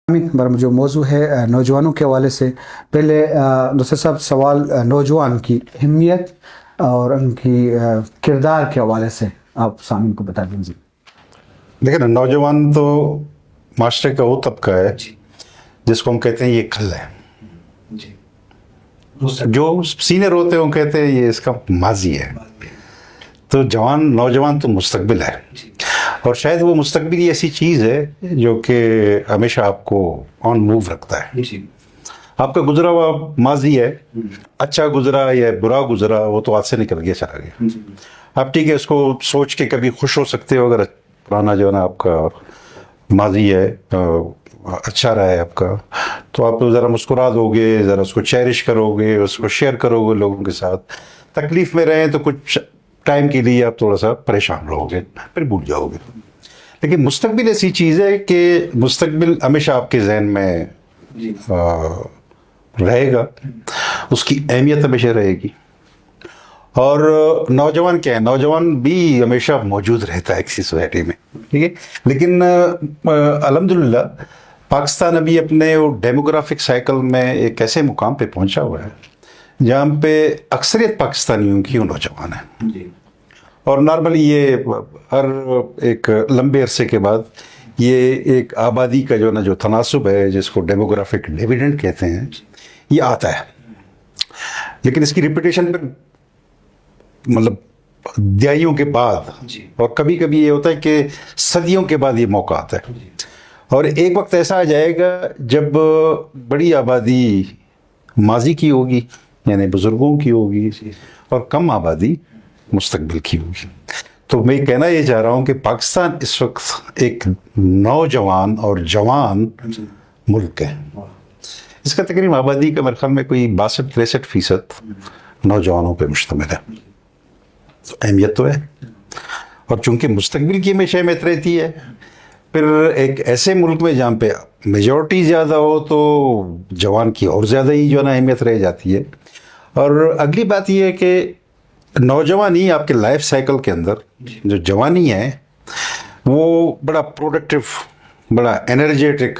ہمارا جو موضوع ہے نوجوانوں کے حوالے سے، پہلے دوسرے صاحب سوال نوجوان کی اہمیت اور ان کی کردار کے حوالے سے آپ سامعین کو بتا دیجیے. دیکھیں نا، نوجوان تو معاشرے کا وہ طبقہ ہے جس کو ہم کہتے ہیں یہ کل ہے. جو سینئر ہوتے ہیں وہ کہتے ہیں یہ اس کا ماضی ہے. تو نوجوان تو مستقبل ہے، اور شاید وہ مستقبل ہی ایسی چیز ہے جو کہ ہمیشہ آپ کو آن موو رکھتا ہے. آپ کا گزرا ہوا ماضی ہے، اچھا گزرا یا برا گزرا، وہ تو ہاتھ سے نکل گیا، چلا گیا. آپ ٹھیک ہے اس کو سوچ کے کبھی خوش ہو سکتے ہو اگر پرانا جو ہے نا آپ کا ماضی ہے اچھا رہا ہے آپ کا، تو آپ ذرا مسکرا دو گے، ذرا اس کو چیرش کرو گے، اس کو شیئر کرو گے لوگوں کے ساتھ. تکلیف میں رہیں تو کچھ ٹائم کے لیے آپ تھوڑا سا پریشان رہو گے، پھر بھول جاؤ گے. لیکن مستقبل ایسی چیز ہے کہ مستقبل ہمیشہ آپ کے ذہن میں رہے گا، اس کی اہمیت ہمیشہ رہے گی. اور نوجوان کیا ہے، نوجوان بھی ہمیشہ موجود رہتا ہے کسی سوسائٹی میں، ٹھیک ہے. لیکن الحمدللہ پاکستان ابھی اپنے ڈیموگرافک سائیکل میں ایک ایسے مقام پہ پہنچا ہوا ہے جہاں پہ اکثریت پاکستانیوں کی نوجوان ہیں. اور نارملی یہ ہر ایک لمبے عرصے کے بعد یہ ایک آبادی کا جو نا جو تناسب ہے، جس کو ڈیموگرافک ڈیویڈنڈ کہتے ہیں، یہ آتا ہے. لیکن اس کی ریپیٹیشن پہ مطلب دہائیوں کے بعد، اور کبھی کبھی یہ ہوتا ہے کہ صدیوں کے بعد یہ موقع آتا ہے. اور ایک وقت ایسا آ جائے گا جب بڑی آبادی ماضی کی ہوگی، یعنی بزرگوں کی ہوگی، اور کم آبادی مستقبل کی ہوگی. تو میں کہنا یہ چاہ رہا ہوں کہ پاکستان اس وقت ایک نوجوان اور جوان ملک ہے. اس کا تقریباً آبادی کا میرے خیال میں کوئی 62-63% نوجوانوں پہ مشتمل ہے. تو اہمیت تو ہے، اور چونکہ مستقبل کی ہمیشہ اہمیت رہتی ہے، پھر ایک ایسے ملک میں جہاں پہ میجورٹی زیادہ ہو تو جوان کی اور زیادہ ہی جو ہے نا اہمیت رہ جاتی ہے. اور اگلی بات یہ ہے کہ نوجوانی آپ کے لائف سائیکل کے اندر جو جوانی ہے وہ بڑا پروڈکٹیو، بڑا انرجیٹک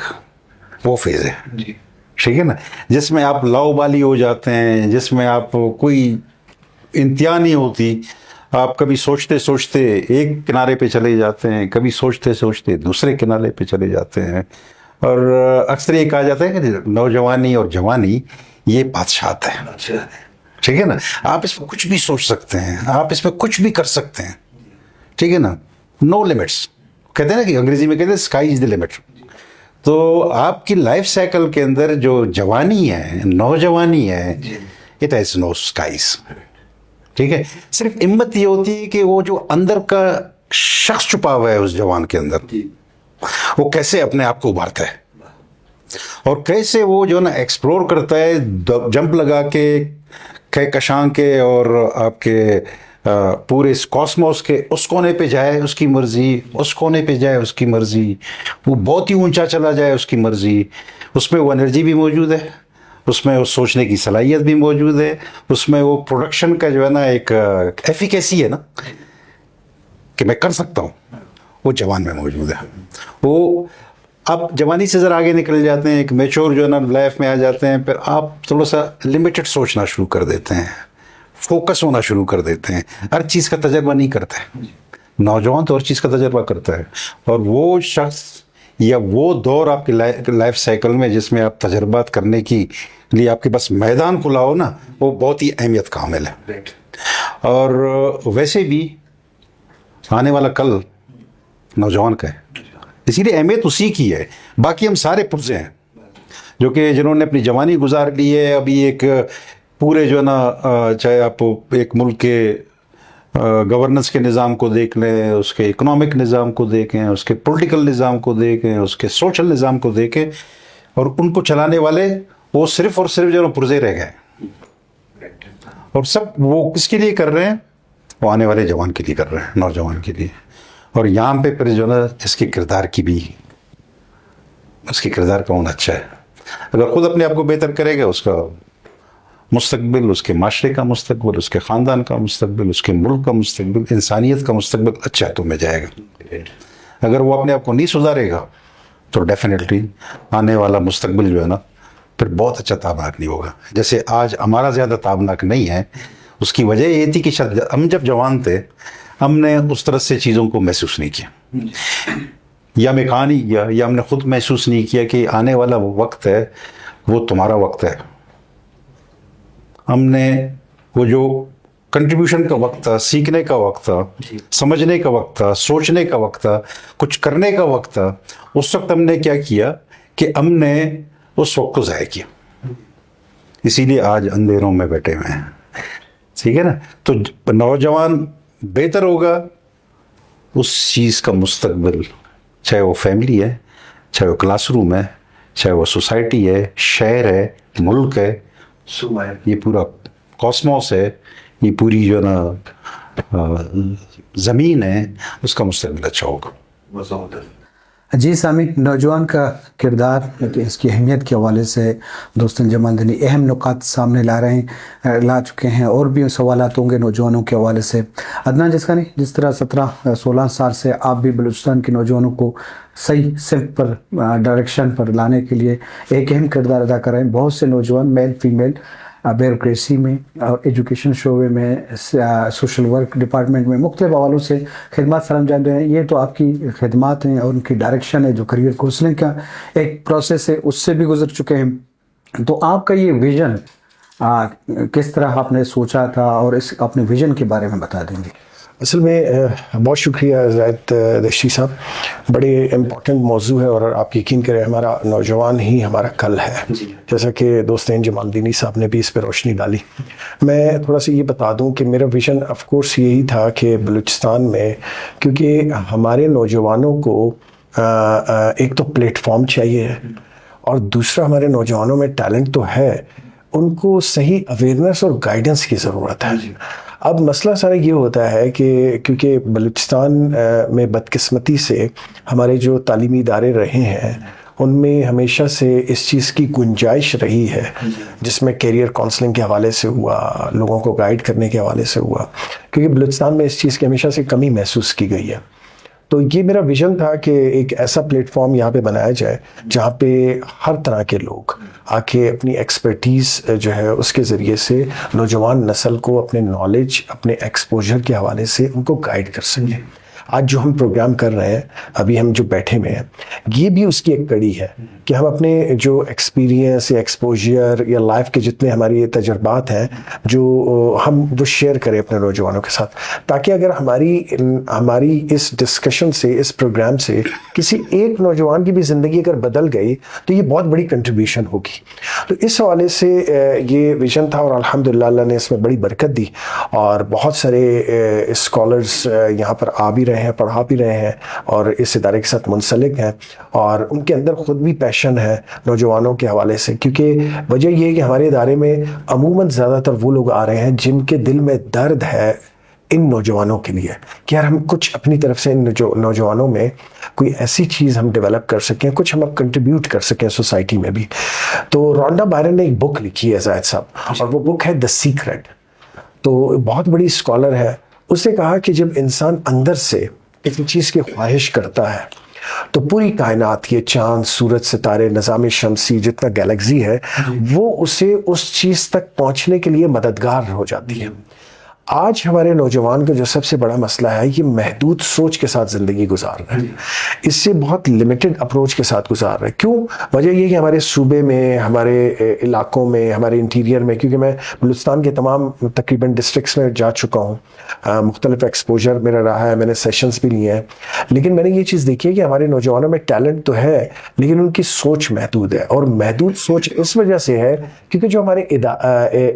وہ فیز ہے، ٹھیک ہے نا، جس میں آپ لاؤبالی ہو جاتے ہیں، جس میں آپ کوئی انتہا نہیں ہوتی. آپ کبھی سوچتے سوچتے ایک کنارے پہ چلے جاتے ہیں، کبھی سوچتے سوچتے دوسرے کنارے پہ چلے جاتے ہیں. اور اکثر یہ کہا جاتا ہے کہ نوجوانی اور جوانی یہ بادشاہت ہے، ٹھیک ہے نا. آپ اس میں کچھ بھی سوچ سکتے ہیں، آپ اس میں کچھ بھی کر سکتے ہیں، ٹھیک ہے نا. نو لمٹس کہتے ہیں نا، کہ انگریزی میں کہتے ہیں اسکائی از دی لمٹ. تو آپ کی لائف سائیکل کے اندر جو جوانی ہے، نوجوانی ہے، اٹ ہیز نو اسکائیز، ٹھیک ہے. صرف ہمت یہ ہوتی ہے کہ وہ جو اندر کا شخص چھپا ہوا ہے اس جوان کے اندر، وہ کیسے اپنے آپ کو ابھارتا ہے، اور کیسے وہ جو نا ایکسپلور کرتا ہے، جمپ لگا کے کہکشاں کے اور آپ کے پورے اس کاسموس کے اس کونے پہ جائے اس کی مرضی، اس کونے پہ جائے اس کی مرضی، وہ بہت ہی اونچا چلا جائے اس کی مرضی. اس میں وہ انرجی بھی موجود ہے، اس میں وہ سوچنے کی صلاحیت بھی موجود ہے، اس میں وہ پروڈکشن کا جو ہے نا ایک ایفیکیسی ہے نا، کہ میں کر سکتا ہوں، وہ جوان میں موجود ہے. وہ آپ جوانی سے ذرا آگے نکل جاتے ہیں، ایک میچور جو ہے نا لائف میں آ جاتے ہیں، پھر آپ تھوڑا سا لمیٹڈ سوچنا شروع کر دیتے ہیں، فوکس ہونا شروع کر دیتے ہیں، ہر چیز کا تجربہ نہیں کرتے. نوجوان تو ہر چیز کا تجربہ کرتا ہے، اور وہ شخص یا وہ دور آپ کے لائف سائیکل میں جس میں آپ تجربات کرنے کی لیے آپ کے بس میدان کھلا ہو نا، وہ بہت ہی اہمیت کا حامل ہے. اور ویسے بھی آنے والا کل نوجوان کا ہے، اسی لیے اہمیت اسی کی ہے. باقی ہم سارے پرزے ہیں جو کہ جنہوں نے اپنی جوانی گزار لی ہے. ابھی ایک پورے جو ہے نا، چاہے آپ ایک ملک کے گورننس کے نظام کو دیکھ لیں، اس کے اکنامک نظام کو دیکھیں، اس کے پولیٹیکل نظام کو دیکھیں، اس کے سوشل نظام کو دیکھیں، اور ان کو چلانے والے وہ صرف اور صرف جو ہے پرزے رہ گئے. اور سب وہ کس کے لیے کر رہے ہیں؟ وہ آنے والے جوان کے لیے کر رہے ہیں، نوجوان کے لیے. اور یہاں پہ پھر جو ہے اس کے کردار کی بھی، اس کے کردار کا ہونا اچھا ہے. اگر خود اپنے آپ کو بہتر کرے گا، اس کا مستقبل، اس کے معاشرے کا مستقبل، اس کے خاندان کا مستقبل، اس کے ملک کا مستقبل، انسانیت کا مستقبل اچھا تو میں جائے گا. اگر وہ اپنے آپ کو نہیں سدھارے گا تو ڈیفینیٹلی آنے والا مستقبل جو ہے نا پھر بہت اچھا تابناک نہیں ہوگا. جیسے آج ہمارا زیادہ تابناک نہیں ہے, اس کی وجہ یہ تھی کہ شاید ہم جب جوان تھے ہم نے اس طرح سے چیزوں کو محسوس نہیں کیا, یا ہمیں کہا نہیں کیا, یا ہم نے خود محسوس نہیں کیا کہ آنے والا وہ وقت ہے وہ تمہارا وقت ہے. ہم نے وہ جو کنٹریبیوشن کا وقت تھا, سیکھنے کا وقت تھا, سمجھنے کا وقت تھا, سوچنے کا وقت تھا, کچھ کرنے کا وقت تھا, اس وقت ہم نے کیا کیا کہ ہم نے اس وقت کو ضائع کیا. اسی لیے آج اندھیروں میں بیٹھے ہوئے ہیں. ٹھیک ہے نا. تو نوجوان بہتر ہوگا, اس چیز کا مستقبل, چاہے وہ فیملی ہے, چاہے وہ کلاس روم ہے, چاہے وہ سوسائٹی ہے, شہر ہے, ملک ہے, یہ پورا کاسموس ہے, یہ پوری جو ہے نا زمین ہے, اس کا مستقبل اچھا ہوگا. جی سامعین, نوجوان کا کردار, اس کی اہمیت کے حوالے سے دوست انجم مدنی اہم نکات سامنے لا چکے ہیں, اور بھی سوالات ہوں گے نوجوانوں کے حوالے سے. عدنان جسکانی, جس طرح 17-16 سال سے آپ بھی بلوچستان کے نوجوانوں کو صحیح سمت پر, ڈائریکشن پر لانے کے لیے ایک اہم کردار ادا کر رہے ہیں. بہت سے نوجوان میل فیمیل بیوروکریسی میں اور ایجوکیشن شعبے میں, سوشل ورک ڈپارٹمنٹ میں مختلف حوالوں سے خدمات سر انجام دے رہے ہیں. یہ تو آپ کی خدمات ہیں اور ان کی ڈائریکشن ہے جو کریئر کونسلنگ کا ایک پروسیس ہے, اس سے بھی گزر چکے ہیں. تو آپ کا یہ ویژن کس طرح آپ نے سوچا تھا, اور اس اپنے ویژن کے بارے میں بتا دیں گے. اصل میں بہت شکریہ زاہد دشتی صاحب, بڑے امپورٹنٹ موضوع ہے, اور آپ یقین کریں ہمارا نوجوان ہی ہمارا کل ہے, جیسا کہ دوست انجم مدنی صاحب نے بھی اس پہ روشنی ڈالی. میں تھوڑا سا یہ بتا دوں کہ میرا ویژن آف کورس یہی تھا کہ بلوچستان میں, کیونکہ ہمارے نوجوانوں کو ایک تو پلیٹ فارم چاہیے, اور دوسرا ہمارے نوجوانوں میں ٹیلنٹ تو ہے, ان کو صحیح اویئرنیس اور گائیڈنس کی ضرورت ہے. اب مسئلہ سارا یہ ہوتا ہے کہ کیونکہ بلوچستان میں بدقسمتی سے ہمارے جو تعلیمی ادارے رہے ہیں ان میں ہمیشہ سے اس چیز کی گنجائش رہی ہے, جس میں کیریئر کونسلنگ کے حوالے سے ہوا, لوگوں کو گائیڈ کرنے کے حوالے سے ہوا, کیونکہ بلوچستان میں اس چیز کی ہمیشہ سے کمی محسوس کی گئی ہے. تو یہ میرا ویژن تھا کہ ایک ایسا پلیٹ فارم یہاں پہ بنایا جائے جہاں پہ ہر طرح کے لوگ آ کے اپنی ایکسپرٹیز جو ہے اس کے ذریعے سے نوجوان نسل کو اپنے نالج, اپنے ایکسپوجر کے حوالے سے ان کو گائیڈ کر سکیں. آج جو ہم پروگرام کر رہے ہیں, ابھی ہم جو بیٹھے ہوئے ہیں, یہ بھی اس کی ایک کڑی ہے کہ ہم اپنے جو ایکسپیرینس یا ایکسپوجر یا لائف کے جتنے ہماری تجربات ہیں جو ہم وہ شیئر کریں اپنے نوجوانوں کے ساتھ, تاکہ اگر ہماری اس ڈسکشن سے, اس پروگرام سے کسی ایک نوجوان کی بھی زندگی اگر بدل گئی تو یہ بہت بڑی کنٹریبیوشن ہوگی. تو اس حوالے سے یہ ویژن تھا, اور الحمدللہ اللہ نے اس میں بڑی برکت دی, اور بہت سارے اسکالرز یہاں پر آ بھی رہے ہیں, پڑھا بھی رہے ہیں, اور اس ادارے کے ساتھ منسلک ہیں, اور ان کے اندر خود بھی پیشن ہے نوجوانوں کے حوالے سے. کیونکہ وجہ یہ ہے کہ ہمارے ادارے میں عموماً زیادہ تر وہ لوگ آ رہے ہیں جن کے دل میں درد ہے ان نوجوانوں کے لیے, کہ یار ہم کچھ اپنی طرف سے ان نوجوانوں میں کوئی ایسی چیز ہم ڈیولپ کر سکیں, کچھ ہم کنٹریبیوٹ کر سکیں سوسائٹی میں بھی. تو رونڈا بائرن نے ایک بک لکھی ہے زاہد صاحب, اور وہ بک ہے دا سیکرٹ. تو بہت بڑی اسکالر ہے, اس نے کہا کہ جب انسان اندر سے ایک چیز کی خواہش کرتا ہے تو پوری کائنات, یہ چاند, سورج, ستارے, نظام شمسی, جتنا گیلیکسی ہے, وہ اسے اس چیز تک پہنچنے کے لیے مددگار ہو جاتی ہے. آج ہمارے نوجوان کا جو سب سے بڑا مسئلہ ہے, یہ محدود سوچ کے ساتھ زندگی گزار رہے ہیں, اس سے بہت لمیٹڈ اپروچ کے ساتھ گزار رہے ہیں. کیوں؟ وجہ یہ کہ ہمارے صوبے میں, ہمارے علاقوں میں, ہمارے انٹیریئر میں, کیونکہ میں بلوچستان کے تمام تقریباً ڈسٹرکٹس میں جا چکا ہوں, مختلف ایکسپوجر میرا رہا ہے, میں نے سیشنز بھی لیے ہیں, لیکن میں نے یہ چیز دیکھی ہے کہ ہمارے نوجوانوں میں ٹیلنٹ تو ہے لیکن ان کی سوچ محدود ہے. اور محدود سوچ اس وجہ سے ہے کیونکہ جو ہمارے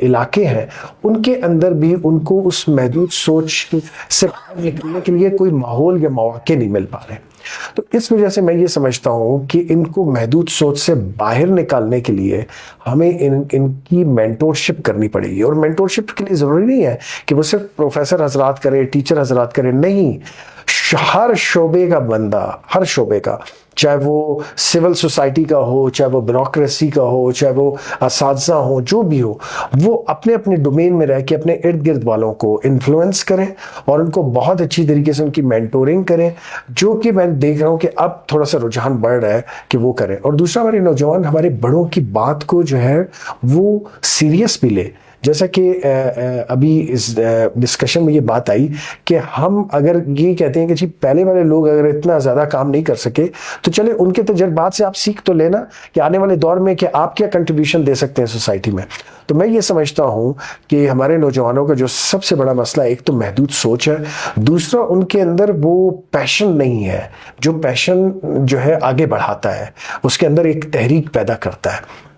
علاقے ہیں ان کے اندر بھی ان کو اس محدود سوچ سے باہر نکلنے کے لیے کوئی ماحول یا مواقع نہیں مل پا رہے. تو اس وجہ سے میں یہ سمجھتا ہوں کہ ان کو محدود سوچ سے باہر نکالنے کے لیے ہمیں ان کی مینٹورشپ کرنی پڑے گی. اور مینٹورشپ کے لیے ضروری نہیں ہے کہ وہ صرف پروفیسر حضرات کرے, ٹیچر حضرات کرے, نہیں, ہر شعبے کا بندہ, ہر شعبے کا چاہے وہ سول سوسائٹی کا ہو, چاہے وہ بیوروکریسی کا ہو, چاہے وہ اساتذہ ہوں, جو بھی ہو, وہ اپنے اپنے ڈومین میں رہ کے اپنے ارد گرد والوں کو انفلوئنس کریں اور ان کو بہت اچھی طریقے سے ان کی مینٹورنگ کریں, جو کہ میں دیکھ رہا ہوں کہ اب تھوڑا سا رجحان بڑھ رہا ہے کہ وہ کریں. اور دوسرا, ہمارے نوجوان ہمارے بڑوں کی بات کو جو ہے وہ سیریس بھی لے. جیسا کہ ابھی اس ڈسکشن میں یہ بات آئی کہ ہم اگر یہ کہتے ہیں کہ جی پہلے والے لوگ اگر اتنا زیادہ کام نہیں کر سکے تو چلے ان کے تجربات سے آپ سیکھ تو لینا کہ آنے والے دور میں کہ آپ کیا کنٹریبیوشن دے سکتے ہیں سوسائٹی میں. تو میں یہ سمجھتا ہوں کہ ہمارے نوجوانوں کا جو سب سے بڑا مسئلہ ایک تو محدود سوچ ہے, دوسرا ان کے اندر وہ پیشن نہیں ہے جو پیشن جو ہے آگے بڑھاتا ہے, اس کے اندر ایک تحریک پیدا کرتا ہے.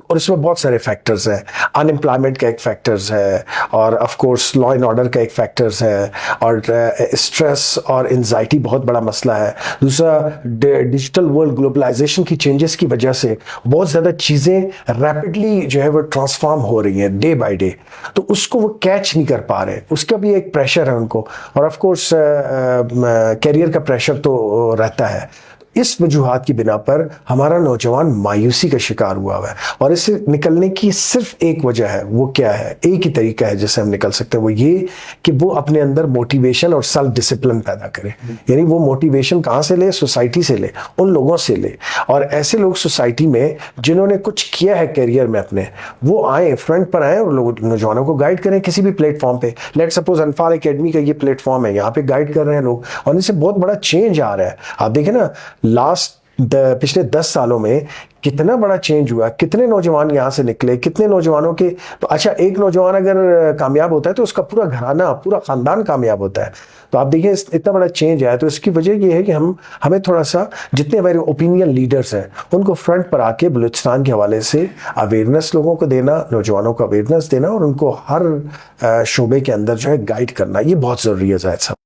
اور اس میں بہت سارے فیکٹرز ہیں. ان امپلائمنٹ کا ایک فیکٹرز ہے, اور of course law and order کا ایک فیکٹرز ہے, اور اسٹریس اور انزائٹی بہت بڑا مسئلہ ہے. دوسرا, ڈیجیٹل ورلڈ گلوبلائزیشن کی چینجز کی وجہ سے بہت زیادہ چیزیں ریپڈلی جو ہے وہ ٹرانسفارم ہو رہی ہیں ڈے بائی ڈے, تو اس کو وہ کیچ نہیں کر پا رہے, اس کا بھی ایک پریشر ہے ان کو. اور آف کورس کیریئر کا پریشر تو رہتا ہے. اس وجوہات کی بنا پر ہمارا نوجوان مایوسی کا شکار ہوا ہے, اور اس سے نکلنے کی صرف ایک وجہ ہے. وہ کیا ہے؟ ایک ہی طریقہ ہے جس سے ہم نکل سکتے ہیں, وہ یہ کہ وہ اپنے اندر موٹیویشن اور سیلف ڈسپلن پیدا کرے. یعنی وہ موٹیویشن کہاں سے لے؟ سوسائٹی سے لے, ان لوگوں سے لے. اور ایسے لوگ سوسائٹی میں جنہوں نے کچھ کیا ہے کیریئر میں اپنے, وہ آئیں, فرنٹ پر آئیں اور لوگ نوجوانوں کو گائیڈ کریں کسی بھی پلیٹ فارم پہ. لیٹ سپوز انفال اکیڈمی کا یہ پلیٹ فارم ہے, یہاں پہ گائیڈ کر رہے ہیں لوگ, اور ان سے بہت بڑا چینج آ رہا ہے. آپ دیکھیں نا, پچھلے 10 سالوں میں کتنا بڑا چینج ہوا, کتنے نوجوان یہاں سے نکلے, کتنے نوجوانوں کے. تو اچھا, ایک نوجوان اگر کامیاب ہوتا ہے تو اس کا پورا گھرانہ, پورا خاندان کامیاب ہوتا ہے. تو آپ دیکھیں اتنا بڑا چینج آیا. تو اس کی وجہ یہ ہے کہ ہمیں تھوڑا سا, جتنے ہمارے اوپینین لیڈرز ہیں ان کو فرنٹ پر آ کے بلوچستان کے حوالے سے اویئرنیس لوگوں کو دینا, نوجوانوں کو اویئرنیس دینا, اور ان کو ہر شعبے کے اندر جو ہے گائیڈ کرنا, یہ بہت ضروری ہے زاہد صاحب.